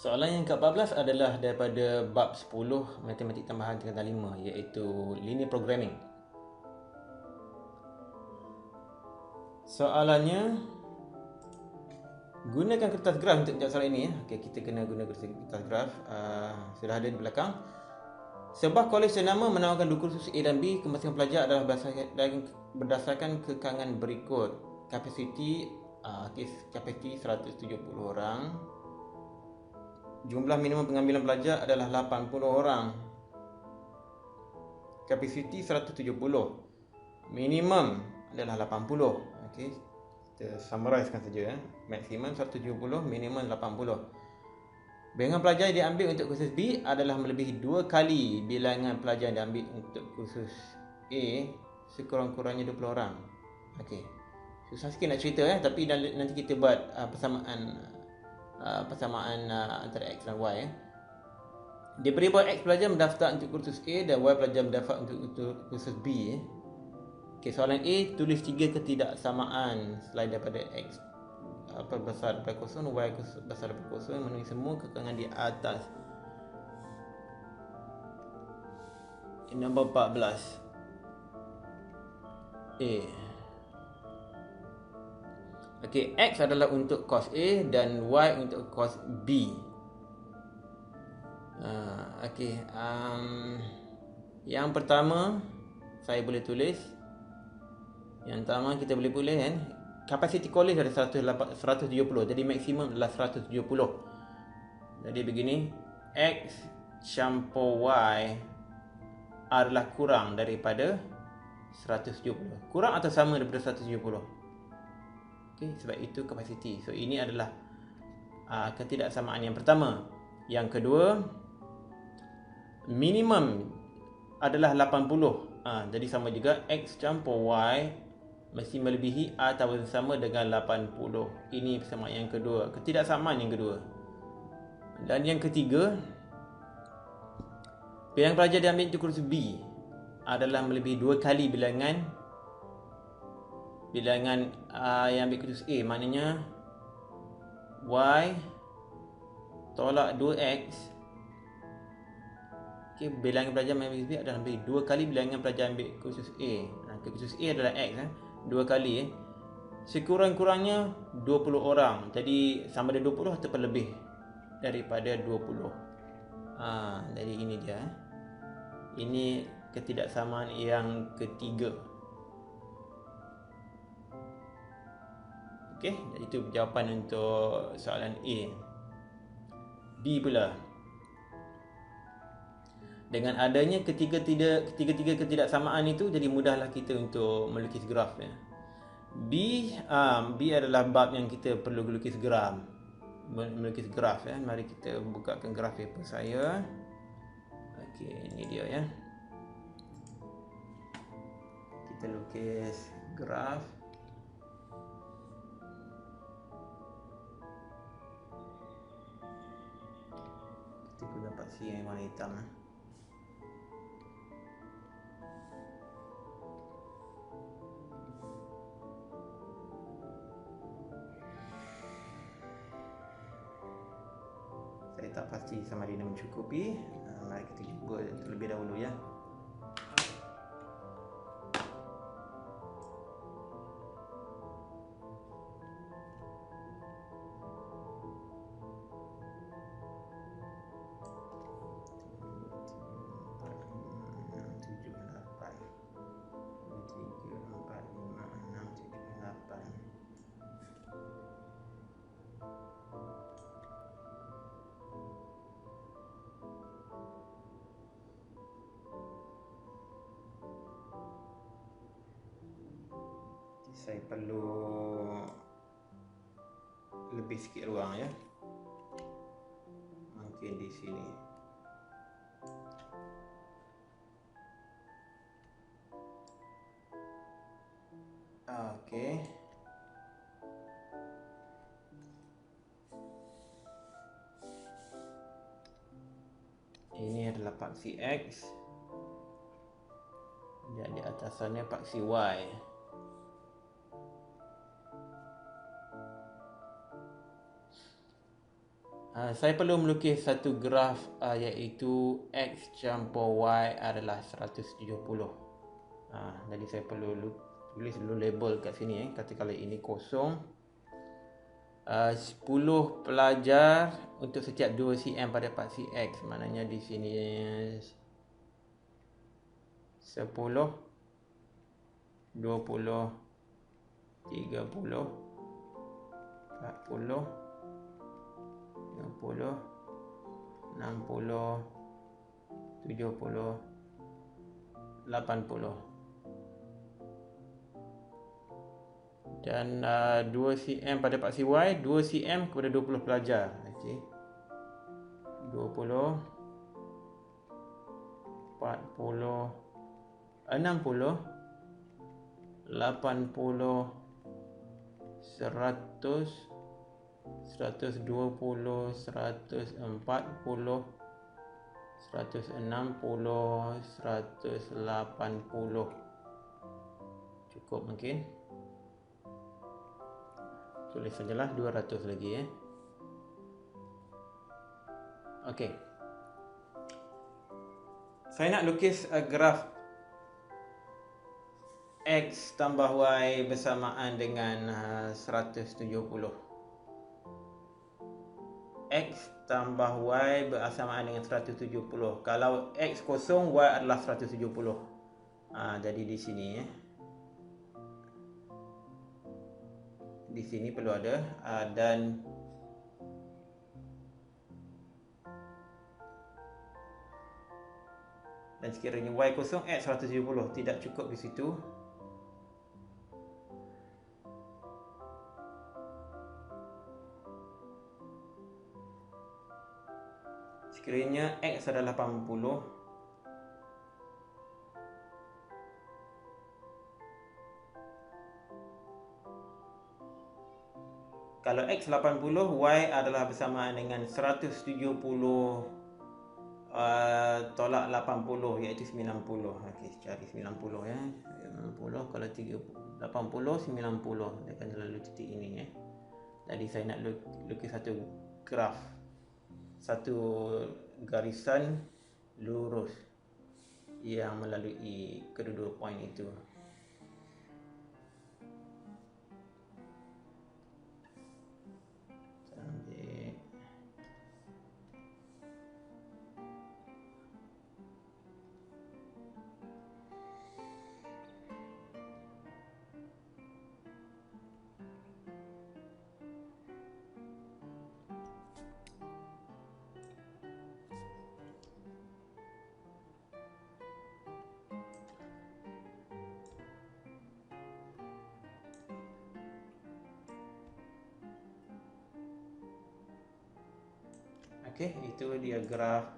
Soalan yang ke-14 adalah daripada bab 10 Matematik Tambahan tingkatan 5, iaitu Linear Programming. Soalannya, gunakan kertas graf untuk menjawab soalan ini. Okey, kita kena guna kertas graf. Sudah ada di belakang. Sebuah kolej ternama menawarkan dua kursus A dan B. Kemasukan pelajar adalah berdasarkan kekangan berikut. Kapasiti 170 orang. Jumlah minimum pengambilan pelajar adalah 80 orang. Kapasiti 170. Minimum adalah 80. Okey, kita summarizekan saja. Maksimum 170, minimum 80. Bilangan pelajar yang diambil untuk kursus B adalah melebihi 2 kali bilangan pelajar yang diambil untuk kursus A, sekurang-kurangnya 20 orang. Okey. Susah sikit nak cerita tapi nanti kita buat persamaan antara X dan Y. Diberi bahawa X pelajar mendaftar untuk kursus A dan Y pelajar mendaftar untuk kursus B. Okey, soalan A, tulis 3 ketidaksamaan selain daripada X besar daripada kosong, Y besar daripada kosong, memenuhi semua kekangan di atas. Nombor 14 A. Okey, X adalah untuk cos A dan Y untuk cos B. Okey, yang pertama saya boleh tulis. Yang pertama kita boleh tulis kan, kapasiti kolej ada 170, jadi maksimum adalah 170. Jadi begini, X campur Y adalah kurang daripada 170. Kurang atau sama daripada 170. Okey, sebab itu kapasiti. So ini adalah ketidaksamaan yang pertama. Yang kedua, minimum adalah 80. Jadi sama juga X campur Y mesti melebihi atau sama dengan 80. Ini persamaan yang kedua, ketidaksamaan yang kedua. Dan yang ketiga, bilangan pelajar diambil untuk kursus B adalah melebihi 2 kali bilangan yang ambil kursus A. Maknanya Y tolak 2X. Okay, bilangan pelajar yang ambil kursus B adalah lebih 2 kali bilangan pelajar ambil kursus A. Kursus A adalah X 2 kali sekurang-kurangnya 20 orang. Jadi sama ada 20 ataupun lebih daripada 20. Jadi ini dia. Ini ketidaksamaan yang ketiga. Okey, jadi itu jawapan untuk soalan A. B pula. Dengan adanya ketiga ketidaksamaan itu, jadi mudahlah kita untuk melukis graf ya. B adalah bab yang kita perlu melukis graf. Mari kita bukakan graf paper saya. Okey, ini dia ya. Kita lukis graf. Kita guna paksi yang warna hitam . Saya tak pasti sama ada mencukupi. Mari kita cuba terlebih dahulu ya. Saya perlu lebih sikit ruang ya. Mungkin di sini. Okey. Ini adalah paksi X dan di atasannya paksi Y. Saya perlu melukis satu graf iaitu X campur Y adalah 170. Jadi saya perlu tulis dulu label kat sini. Katakanlah ini kosong. 10 pelajar untuk setiap 2 cm pada paksi X. Maknanya di sini 10, 20, 30, 40, 50, 60, 70, 80. Dan 2 cm pada paksi Y, 2 cm kepada 20 pelajar. Okey. 20, 40, 60, 80, 100, 120, 140, 160, 180. Cukup mungkin. Tulis sajalah 200 lagi. Okey. Saya nak lukis graf X tambah Y bersamaan dengan 170. X tambah Y bersamaan dengan 170. Kalau X kosong, Y adalah 170. Jadi di sini di sini perlu ada dan sekiranya Y kosong, X 170 tidak cukup di situ. Sekiranya X adalah 80, kalau X 80, Y adalah bersamaan dengan 170 tolak 80 iaitu 90. Okey, cari 90 ya. 90 kalau 80 90 dia akan lalu titik ini Jadi saya nak lukis satu graf, satu garisan lurus yang melalui kedua-dua poin itu. Okey, itu dia graf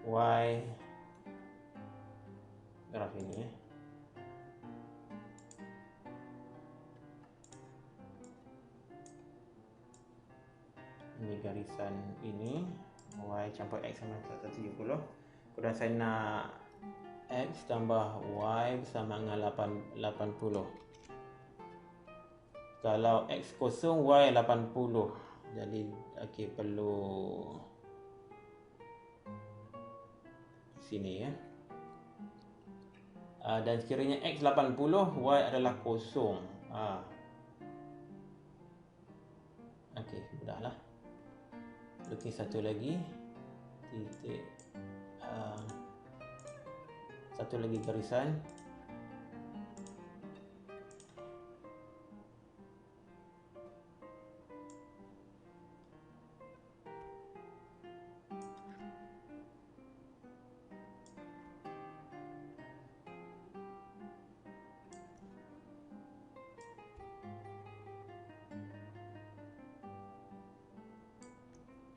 Y, graf ini Ini garisan ini Y campur X sama 170. Kemudian saya nak X tambah Y bersama dengan 80. Kalau X kosong, Y 80. Jadi perlu sini dan sekiranya X 80, Y adalah kosong. Mudahlah. Lukis satu lagi titik, satu lagi garisan.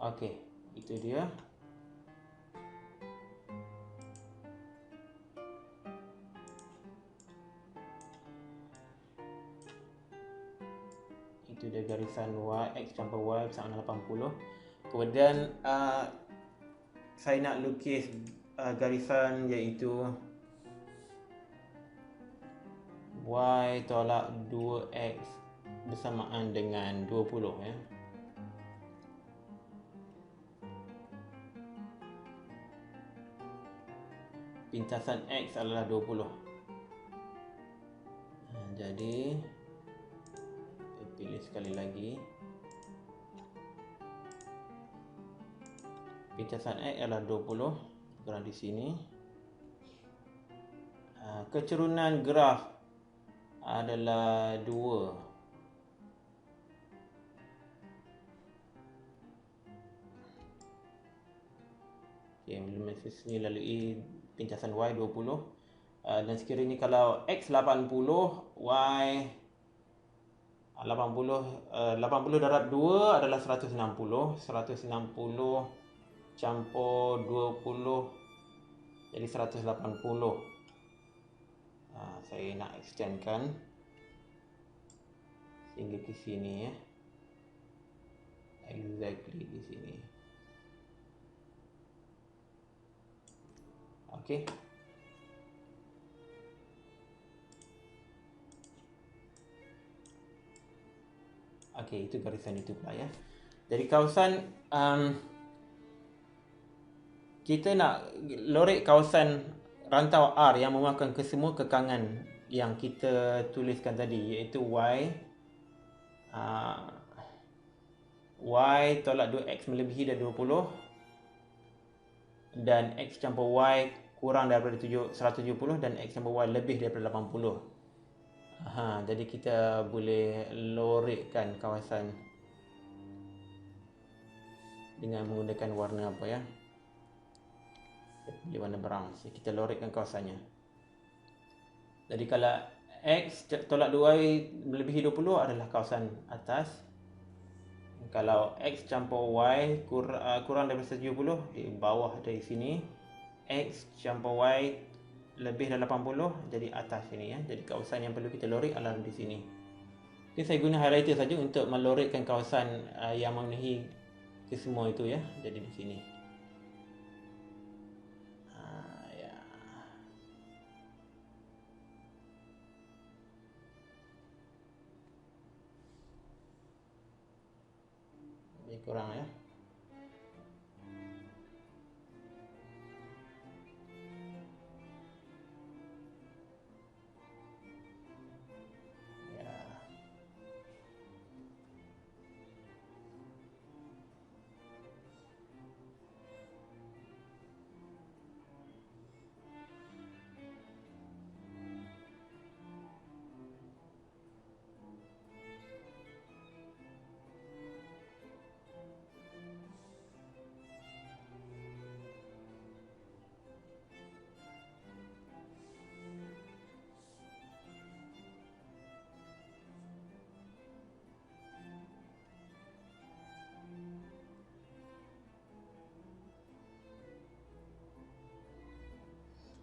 Okey, itu dia. Itu dia garisan Y, X campur Y bersama dengan 80. Kemudian saya nak lukis garisan iaitu Y tolak 2X bersamaan dengan 20 pintasan X adalah 20. Jadi saya pilih sekali lagi. Pintasan X adalah 20. Kurang di sini. Kecerunan graf adalah 2. Okay, masa ni lalui pintasan Y 20. Dan sekiranya kalau X 80, Y 80 darab 2 adalah 160. 160 campur 20 jadi 180. Saya nak extendkan sehingga ke sini ya. Exactly di sini. Okey. Okey, itu garisan itu pula ya. Jadi kawasan kita nak lorek kawasan rantau R yang memakan kesemua kekangan yang kita tuliskan tadi, iaitu Y tolak 2X melebihi dari 20 dan X campur Y kurang daripada 170 dan X campur Y lebih daripada 80. Jadi kita boleh lorekkan kawasan dengan menggunakan warna apa ya? Pilih warna brown. Kita lorekkan kawasannya. Jadi kalau X tolak 2Y melebihi 20 adalah kawasan atas. Kalau X campur Y kurang daripada 170 di bawah dari sini. X campur Y lebih dari 80 jadi atas sini ya. Jadi kawasan yang perlu kita lorek adalah di sini. Okay, saya guna highlighter saja untuk melorekkan kawasan yang memenuhi kesemua itu ya. Jadi di sini. Kurang ya.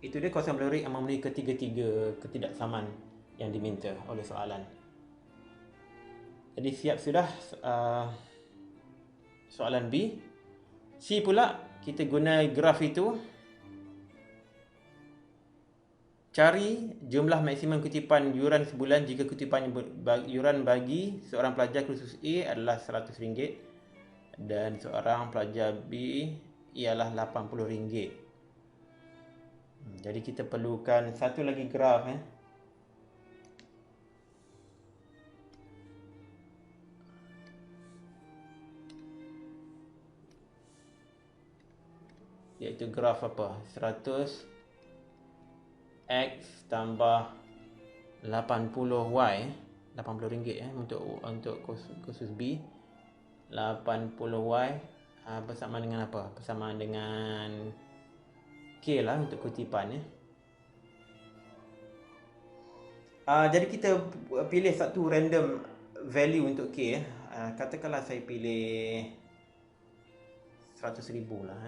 Itu dia kawasan melorik yang memenuhi ketiga-tiga ketidaksamaan yang diminta oleh soalan. Jadi siap sudah soalan B. C pula kita guna graf itu. Cari jumlah maksimum kutipan yuran sebulan jika kutipan yuran bagi seorang pelajar kursus A adalah RM100 dan seorang pelajar B ialah RM80. Jadi kita perlukan satu lagi graf iaitu graf apa? 100 X tambah 80Y RM80 untuk kursus B. 80Y bersamaan dengan apa? Bersamaan dengan K lah untuk kutipan ya. Jadi kita pilih satu random value untuk K ya. Katakanlah saya pilih 100,000 lah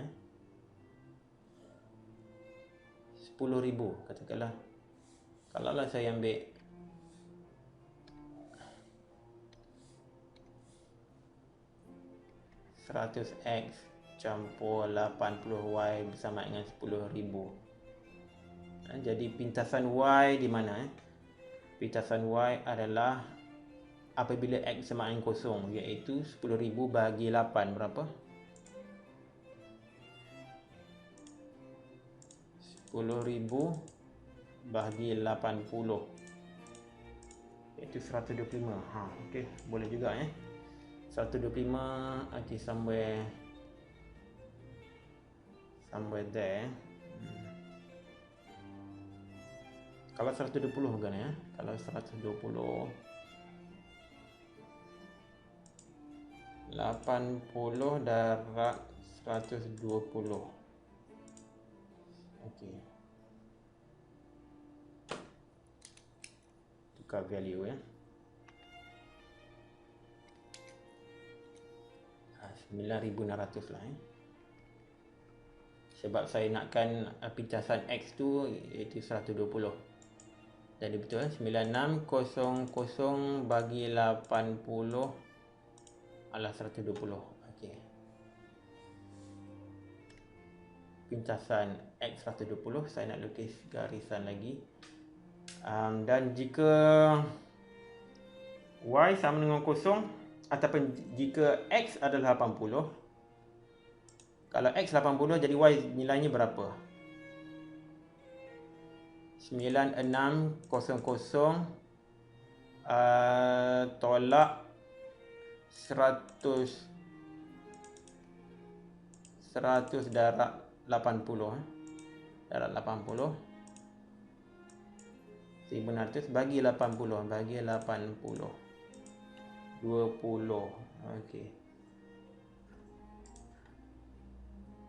10,000 katakanlah. Kalau lah saya ambil 100X campur 80Y bersama dengan 10,000. Jadi pintasan Y di mana? Pintasan Y adalah apabila X sama dengan kosong, iaitu 10,000 bagi 8 berapa? 10,000 bahagi 80 iaitu 125. Okey, boleh juga 125. okey, somewhere there. Kalau 120 bukan kalau 120 80 darab 120. Okey. Tukar value 9,600 lah sebab saya nakkan pincasan X tu iaitu 120. Jadi betul 9600 bagi 80 adalah 120. Okey. Pincasan X 120, saya nak lukis garisan lagi. Dan jika Y sama dengan 0 ataupun jika X adalah 80, kalau X 80 jadi Y nilainya berapa? 9600 tolak 100 darab 80 darab 80 1600 bagi 80 20. Okey.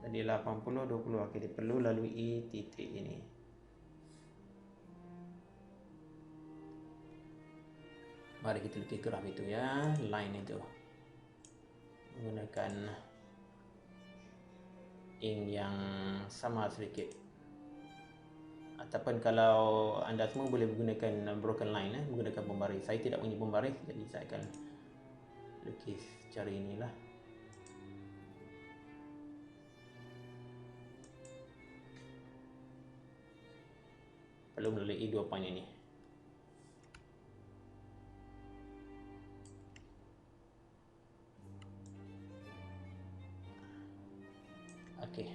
Jadi 80 20. Okey, dia perlu lalui titik ini. Mari kita lukis graf itu line itu menggunakan ink yang sama sedikit, ataupun kalau anda semua boleh menggunakan broken line menggunakan pembaris. Saya tidak punya pembaris, jadi saya akan lukis cara inilah. Perlu melalui 2 poin ini. Okey.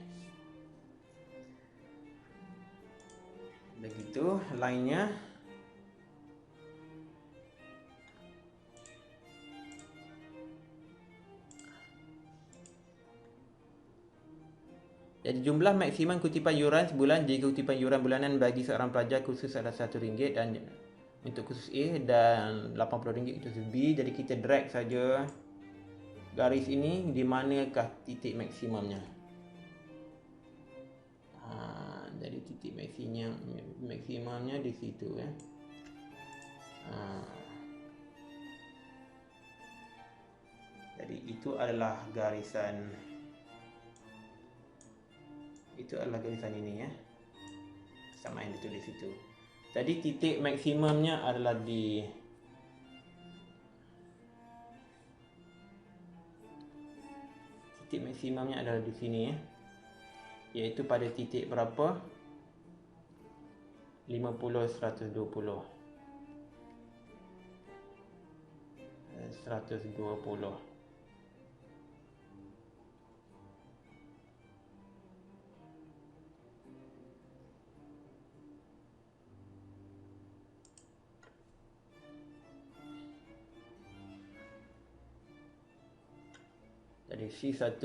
Begitu line-nya. Jadi jumlah maksimum kutipan yuran sebulan jika kutipan yuran bulanan bagi seorang pelajar khusus adalah RM1 dan untuk khusus A dan RM80 untuk khusus B. Jadi kita drag saja garis ini di manakah titik maksimumnya. Jadi titik maksimumnya di situ Jadi itu adalah garisan ini sama yang ditulis itu. Jadi titik maksimumnya adalah di sini iaitu pada titik berapa? 50 120 Jadi C1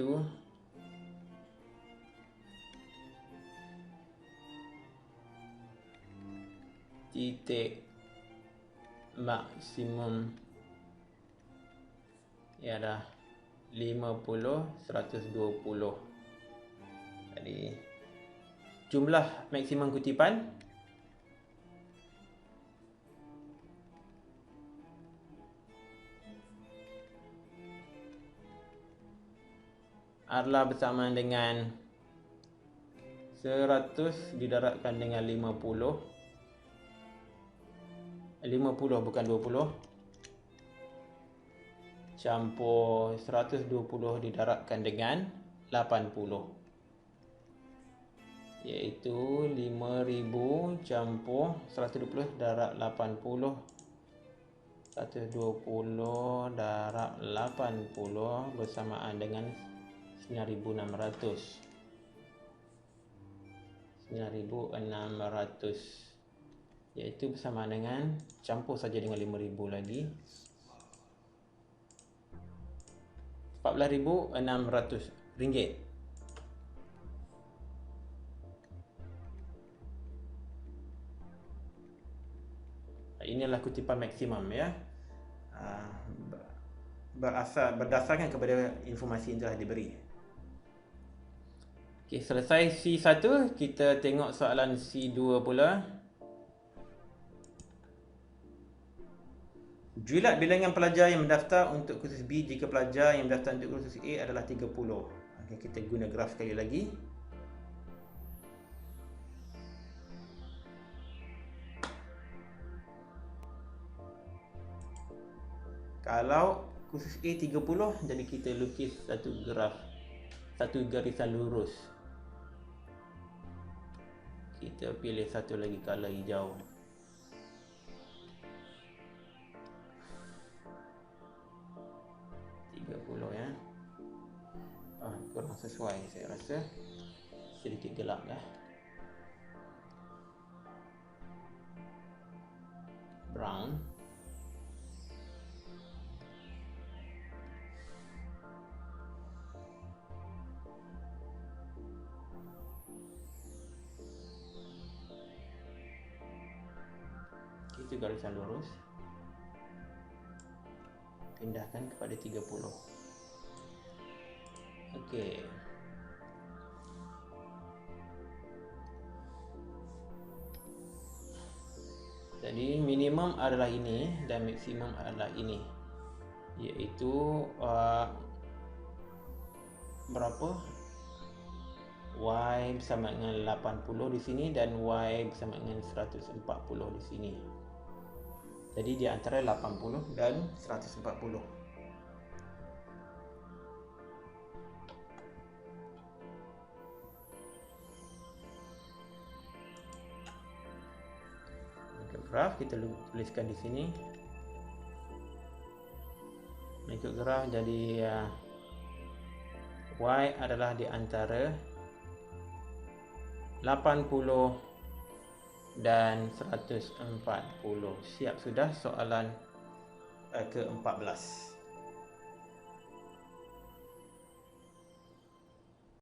titik maksimum ialah 50 120. Jadi jumlah maksimum kutipan adalah bersamaan dengan 100 didarabkan dengan 50 bukan 20 campur 120 didarabkan dengan 80 iaitu 5000 campur 120 darab 80 120 darab 80 bersamaan dengan 9600. 9,600, iaitu bersama dengan, campur saja dengan 5,000 lagi, 14,600 ringgit. Inilah kutipan maksimum ya, berdasarkan kepada informasi yang telah diberi. Okey, selesai C1, kita tengok soalan C2 pula. Julat bilangan pelajar yang mendaftar untuk kursus B jika pelajar yang mendaftar untuk kursus A adalah 30. Okey, kita guna graf sekali lagi. Kalau kursus A 30, jadi kita lukis satu graf, satu garisan lurus. Kita pilih satu lagi color hijau. Ya. Kurang sesuai saya rasa. Sedikit gelap dah. Brown. Itu garisan lurus. Pindahkan kepada 30. Okey. Jadi minimum adalah ini dan maksimum adalah ini, iaitu berapa? Y bersama dengan 80 di sini dan Y bersama dengan 140 di sini. Jadi di antara 80 dan 140. Graf kita tuliskan di sini. Mengikut graf jadi Y adalah di antara 80 dan 140. Siap sudah soalan ke-14.